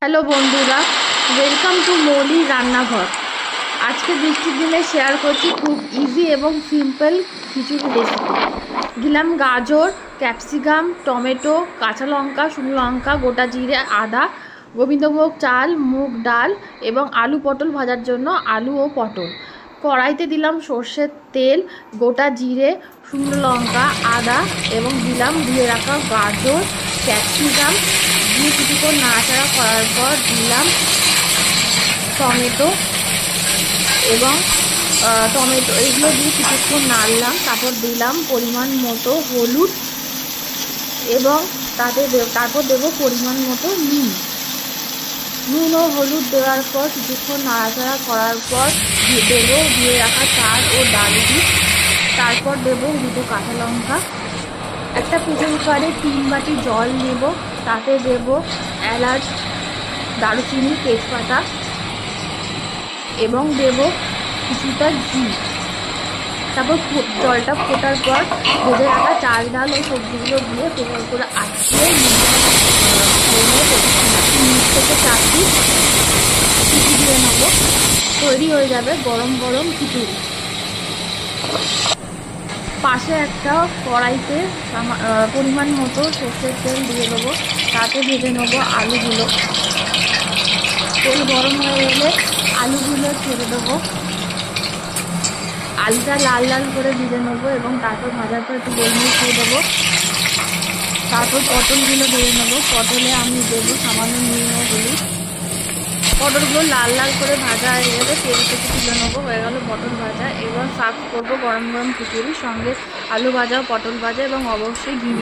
Hello বন্ধুরা, welcome to মৌলি রান্নাঘর। আজকে বৃষ্টির দিনে শেয়ার করছি খুব ইজি এবং সিম্পল খিচুড়ি রেসিপি। দিলাম গাজর, ক্যাপসিকাম, টমেটো, কাঁচা লঙ্কা, শুকনো লঙ্কা, গোটা জিরে, আদা, গোবিন্দভোগ চাল, মুগ ডাল এবং আলু পটল ভাজার জন্য আলু ও পটল। কড়াইতে দিলাম সর্ষের তেল, গোটা জিরে, শুকনো লঙ্কা, আদা এবং দিলাম ধুয়ে রাখা গাজর, ক্যাপসিকাম দিয়ে কিছুক্ষণ নাড়াচাড়া করার পর দিলাম টমেটো এবং এগুলো দিয়ে কিছুক্ষণ নাড়লাম। তারপর দিলাম পরিমাণ মতো হলুদ এবং তারপর দেবো পরিমাণ মতো নুন ও হলুদ দেওয়ার পর কিছুক্ষণ নাড়াচাড়া করার পর দেবো দিয়ে রাখা চাল ও ডাল দিয়ে। তারপর দেবো দুটো কাঁচা লঙ্কা। একটা প্রেসার কুকারে 3 বাটি জল নেব, তাতে দেব এলাচ, দারুচিনি, তেজপাতা এবং দেব কিছুটা ঘি। তারপর জলটা ফোটার পর ভেজে রাখা চাল ডাল ও সবজিগুলো দিয়ে প্রেসার করে আটকে 4 পিস খিচুড়ি দিয়ে নেবো। তৈরি হয়ে যাবে গরম গরম খিচুড়ি। পাশে একটা কড়াইতে পরিমাণ মতো সর্ষের তেল দিয়ে দেবো, তাতে ভেজে নেবো আলুগুলো। তেল গরম হয়ে গেলে আলুগুলো ছেড়ে দেবো। আলুটা লাল লাল করে ভেজে নেবো এবং তারপর ভাজার পর একটু গোলমরিচ দিয়ে দেবো। তারপর পটলগুলো ভেজে নেবো। পটলে আমি দেবো সামান্য নুন ও হলুদ। পটলগুলো লাল লাল করে ভাজা হয়ে গেলে তেল থেকে তুলে নেবো। হয়ে গেল পটল ভাজা। এবার সার্ভ করবো গরম গরম খিচুড়ি, সঙ্গে আলু ভাজা, পটল ভাজা এবং অবশ্যই ঘি।